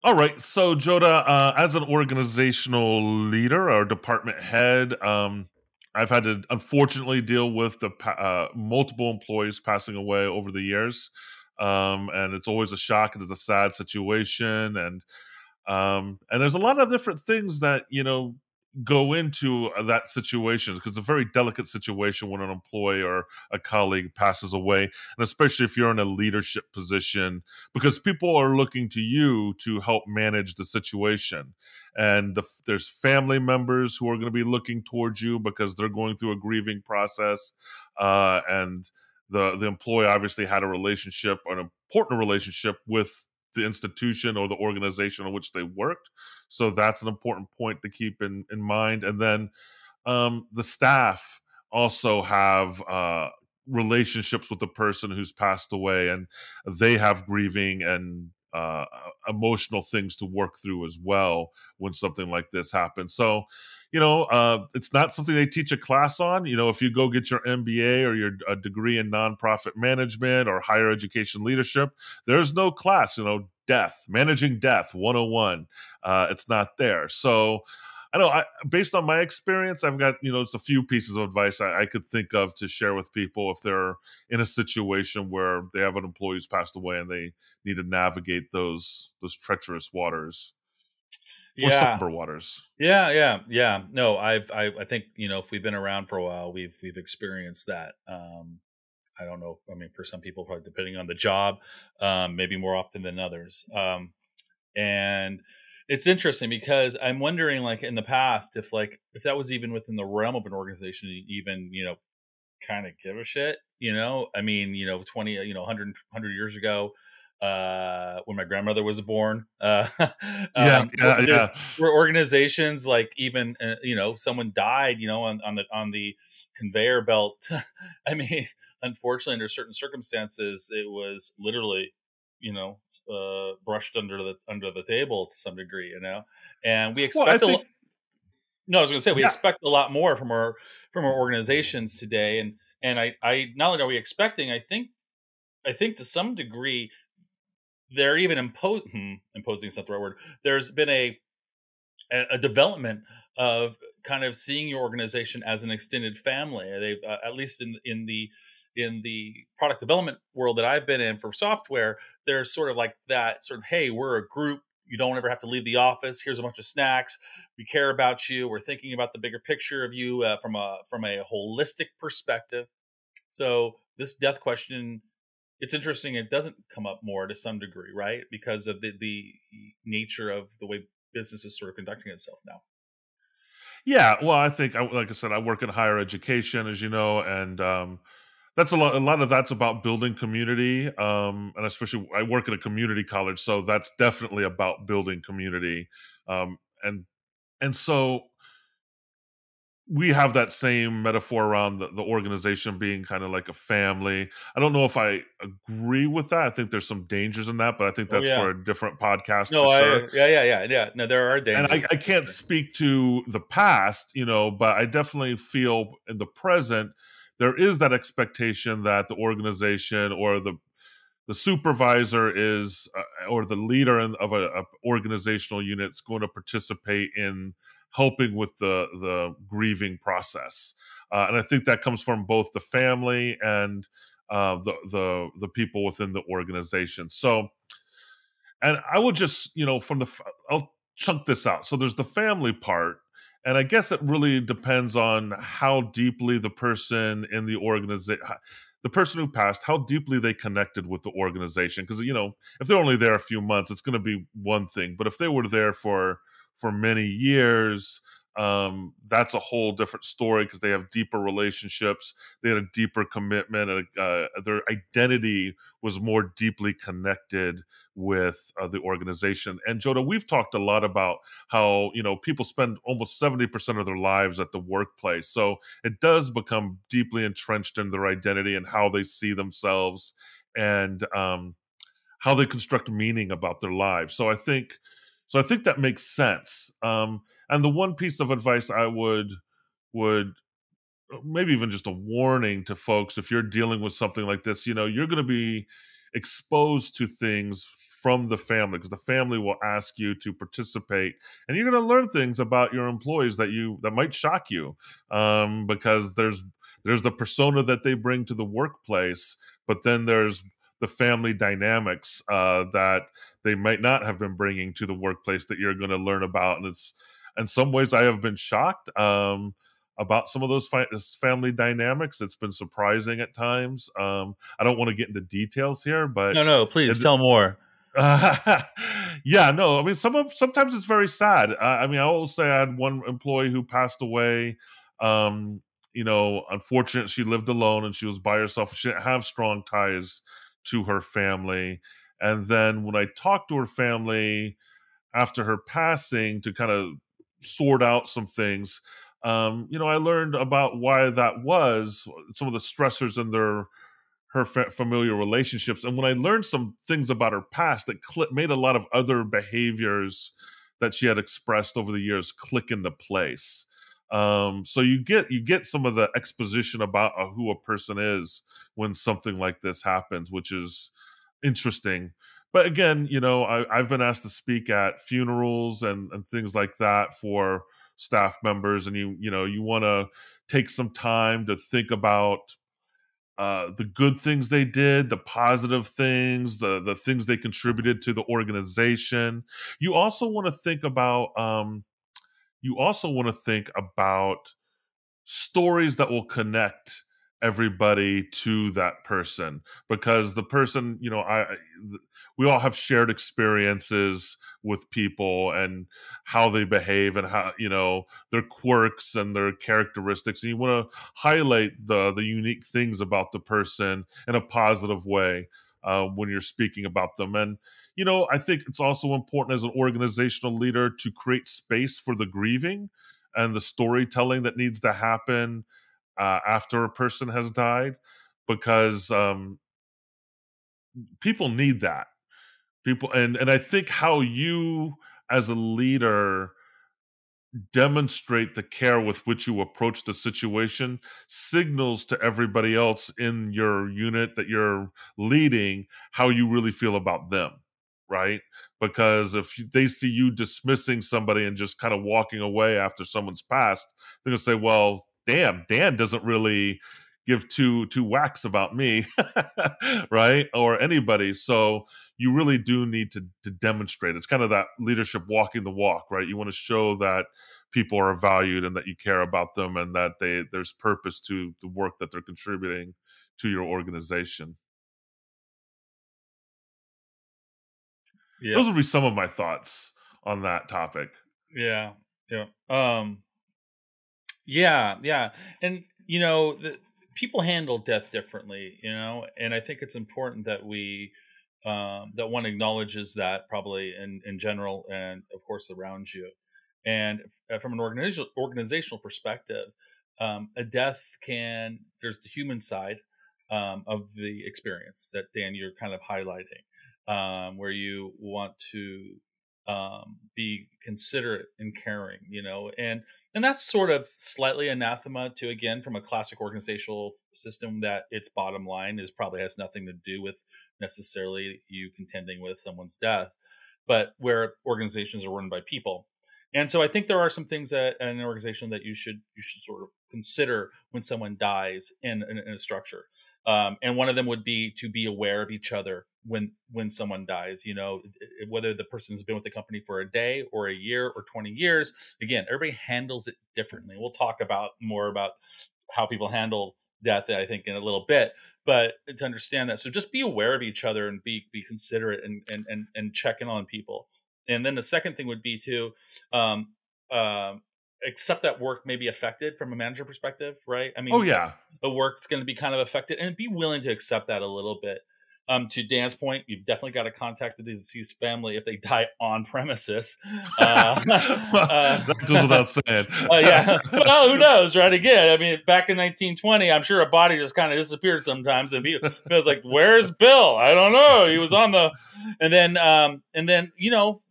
All right. So, Joda, as an organizational leader or department head, I've had to unfortunately deal with multiple employees passing away over the years. And it's always a shock. It's a sad situation. And there's a lot of different things that, go into that situation because it's a very delicate situation when an employee or a colleague passes away, and especially if you're in a leadership position, because people are looking to you to help manage the situation. And there's family members who are going to be looking towards you because they're going through a grieving process. And the employee obviously had a relationship, an important relationship with the institution or the organization in which they worked. So that's an important point to keep in mind. And then the staff also have relationships with the person who's passed away, and they have grieving and emotional things to work through as well when something like this happens. So, it's not something they teach a class on. If you go get your MBA or your degree in nonprofit management or higher education leadership, there's no class, managing death 101. It's not there. So, I know, based on my experience, I've got, just a few pieces of advice I could think of to share with people if they're in a situation where they have an employee who's passed away and they need to navigate those treacherous waters or Yeah, somber waters. yeah. No, I think if we've been around for a while, we've experienced that. I don't know. I mean, for some people, probably depending on the job, maybe more often than others. And it's interesting because I'm wondering, like in the past, if that was even within the realm of an organization, to even kind of give a shit. I mean, 20, 100 years ago, when my grandmother was born, Yeah, yeah, there yeah. were organizations like even someone died, on the conveyor belt. I mean, unfortunately, under certain circumstances, it was literally brushed under the table to some degree, and we Well, I expect a think, lot. No, I was going to say we yeah. expect a lot more from our organizations today, and I not only are we expecting, I think to some degree they're even imposing is not the right word. There's been a development of kind of seeing your organization as an extended family. They've at least in the product development world that I've been in for software, there's sort of like that sort of, hey, we're a group. You don't ever have to leave the office. Here's a bunch of snacks. We care about you. We're thinking about the bigger picture of you from a holistic perspective. So this death question, it's interesting. It doesn't come up more to some degree, right? Because of the nature of the way business is sort of conducting itself now. Yeah, well, I think, like I said, I work in higher education, as you know, and that's a lot. A lot of that's about building community, and especially I work at a community college, so that's definitely about building community. Um, and and so we have that same metaphor around the organization being kind of like a family. I don't know if I agree with that. I think there's some dangers in that, but I think Oh that's yeah. for a different podcast No, for sure. yeah. No, there are And I, dangers I for can't sure. speak to the past, but I definitely feel in the present there is that expectation that the organization or the supervisor is or the leader of a organizational unit is going to participate in helping with the grieving process, and I think that comes from both the family and the people within the organization. So, and I will just, I'll chunk this out. So there's the family part. And I guess it really depends on how deeply the person in the organization, the person who passed, how deeply they connected with the organization. Because, if they're only there a few months, it's going to be one thing. But if they were there for many years, that's a whole different story because they have deeper relationships. They had a deeper commitment, and their identity was more deeply connected with the organization. And Joda, we've talked a lot about how people spend almost 70% of their lives at the workplace, so it does become deeply entrenched in their identity and how they see themselves, and how they construct meaning about their lives. So I think that makes sense. And the one piece of advice I would maybe even just a warning to folks, if you're dealing with something like this, you're going to be exposed to things from the family, because the family will ask you to participate, and you're going to learn things about your employees that might shock you, because there's the persona that they bring to the workplace, but then there's the family dynamics that they might not have been bringing to the workplace that you're going to learn about. And it's, in some ways, I have been shocked about some of those family dynamics. It's been surprising at times. I don't want to get into details here, but no, please tell more. Yeah, no, I mean, sometimes it's very sad. I mean, I will say I had one employee who passed away. Unfortunately, she lived alone and she was by herself. She didn't have strong ties to her family. And then when I talked to her family after her passing to kind of sort out some things, I learned about why that was, some of the stressors in her familiar relationships. And when I learned some things about her past, it made a lot of other behaviors that she had expressed over the years click into place. So you get some of the exposition about who a person is when something like this happens, which is interesting. But again, I've been asked to speak at funerals and things like that for staff members, and you want to take some time to think about the good things they did, the positive things, the things they contributed to the organization. You also want to think about stories that will connect everybody to that person, because the person, we all have shared experiences with people and how they behave and how, their quirks and their characteristics. And you want to highlight the unique things about the person in a positive way when you're speaking about them. And, I think it's also important as an organizational leader to create space for the grieving and the storytelling that needs to happen after a person has died, because people need that. And I think how you as a leader demonstrate the care with which you approach the situation signals to everybody else in your unit that you're leading how you really feel about them, right? Because if they see you dismissing somebody and just kind of walking away after someone's passed, they're gonna say, well, damn, Dan doesn't really give two whacks about me, right? Or anybody. So you really do need to demonstrate. It's kind of that leadership walking the walk, right? You want to show that people are valued and that you care about them and that there's purpose to the work that they're contributing to your organization. Yeah. Those would be some of my thoughts on that topic. Yeah. And, people handle death differently, and I think it's important that that one acknowledges that probably in general and of course around you. And from an organizational perspective, a death there's the human side of the experience that, Dan, you're kind of highlighting, where you want to be considerate and caring, and that's sort of slightly anathema to, again, from a classic organizational system, that its bottom line probably has nothing to do with necessarily you contending with someone's death, but where organizations are run by people. And so I think there are some things that in an organization that you should sort of consider when someone dies in a structure. And one of them would be to be aware of each other when someone dies, whether the person has been with the company for a day or a year or 20 years. Again, everybody handles it differently. We'll talk more about how people handle death, I think, in a little bit, but to understand that. So just be aware of each other and be considerate and check in on people. And then the second thing would be to accept that work may be affected from a manager perspective, right? I mean, the work's going to be kind of affected, and be willing to accept that a little bit. To Dan's point, you've definitely got to contact the deceased family if they die on premises. That goes without saying. Yeah. Well, who knows, right? Again, I mean, back in 1920, I'm sure a body just kind of disappeared sometimes, and he was like, "Where's Bill? I don't know. He was on the." And then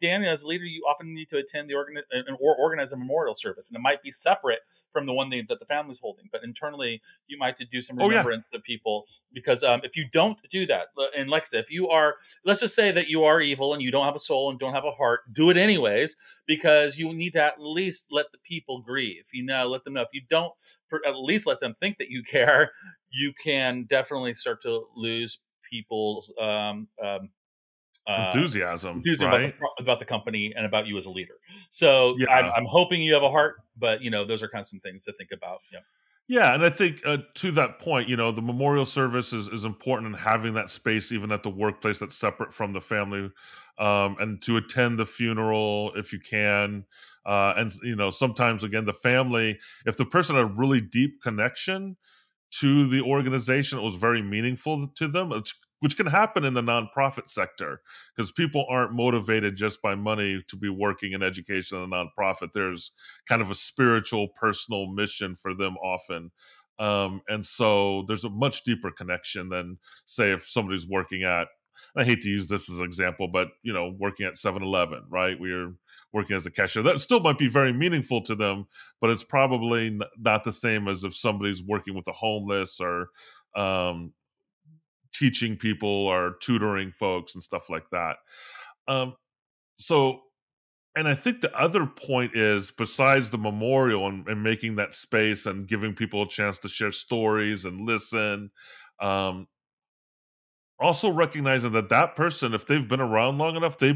Dan, as a leader, you often need to attend or organize a memorial service, and it might be separate from the one that the family's holding. But internally, you might do some remembrance of people, because if you don't do that, and like I said, if you are, let's just say that you are evil and you don't have a soul and don't have a heart, do it anyways, because you need to at least let the people grieve. Let them know. If you don't, at least let them think that you care. You can definitely start to lose people's enthusiasm right? about the company and about you as a leader. So I'm hoping you have a heart, but those are kind of some things to think about. Yeah, and I think to that point, the memorial service is important, in having that space even at the workplace that's separate from the family, and to attend the funeral if you can. And sometimes, again, the family, if the person had a really deep connection to the organization, it was very meaningful to them, which can happen in the nonprofit sector, because people aren't motivated just by money to be working in education in a nonprofit. There's kind of a spiritual, personal mission for them often. And so there's a much deeper connection than, say, if somebody's working at, I hate to use this as an example, but, working at 7-Eleven, right? We're working as a cashier. That still might be very meaningful to them, but it's probably not the same as if somebody's working with the homeless, or teaching people, or tutoring folks and stuff like that. And I think the other point is, besides the memorial and making that space and giving people a chance to share stories and listen, also recognizing that person, if they've been around long enough, they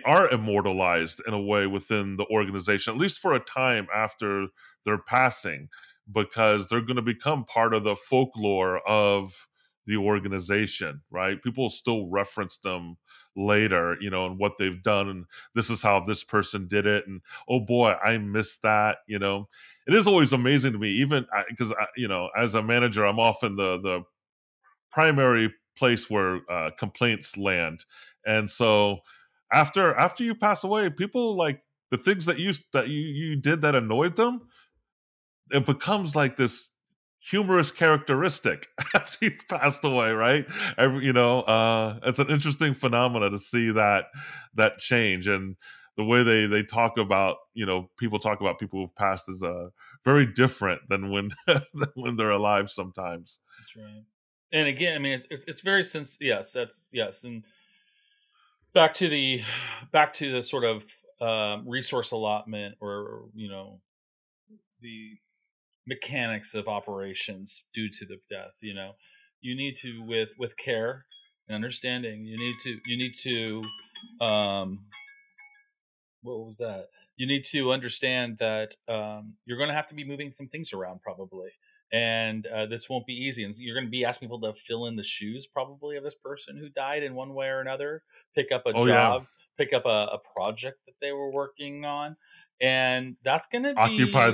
are immortalized in a way within the organization, at least for a time after their passing, because they're going to become part of the folklore of the organization, right? People still reference them later, and what they've done, and this is how this person did it, and oh boy, I missed that. It is always amazing to me, even because as a manager, I'm often the primary place where complaints land, and so after you pass away, people, like, the things that you did that annoyed them, it becomes like this humorous characteristic after you've passed away, right? It's an interesting phenomena to see that change, and the way they talk about, people talk about people who've passed is very different than when when they're alive sometimes. That's right. And again, I mean, it's very yes, and back to the sort of resource allotment, or the mechanics of operations due to the death. You need to, with care and understanding, you need to what was that? You need to understand that you're going to have to be moving some things around, probably. And this won't be easy. And you're going to be asking people to fill in the shoes, probably, of this person who died in one way or another, pick up a job, pick up a project that they were working on. And that's going to occupy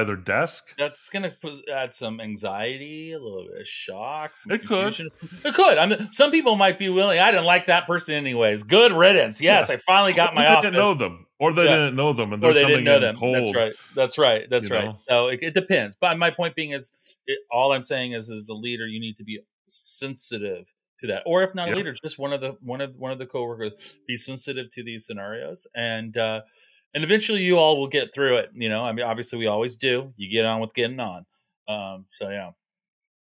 their desk. That's going to add some anxiety, a little bit of shock. It could. I mean, some people might be willing. I didn't like that person anyways. Good riddance. Yes, I finally got my office. Didn't know them, or they didn't know them, and or they didn't know them. Cold, That's right. So it depends. But my point being is, all I'm saying is, as a leader, you need to be sensitive to that. Or if not a leader, just one of the coworkers, be sensitive to these scenarios, and eventually you all will get through it. I mean, obviously we always do. You get on with getting on.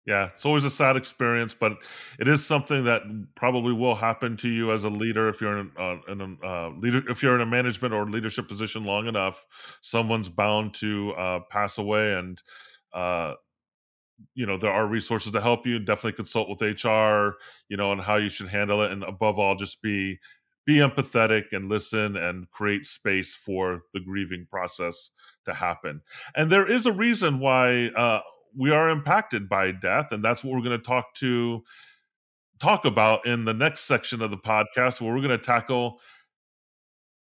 Yeah, it's always a sad experience, but it is something that probably will happen to you as a leader if you're if you're in a management or leadership position long enough. Someone's bound to pass away, and there are resources to help you. Definitely consult with HR, on how you should handle it, and above all, just be empathetic and listen and create space for the grieving process to happen. And there is a reason why we are impacted by death, and that's what we're going to talk about in the next section of the podcast, where we're going to tackle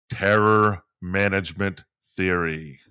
terror management theory.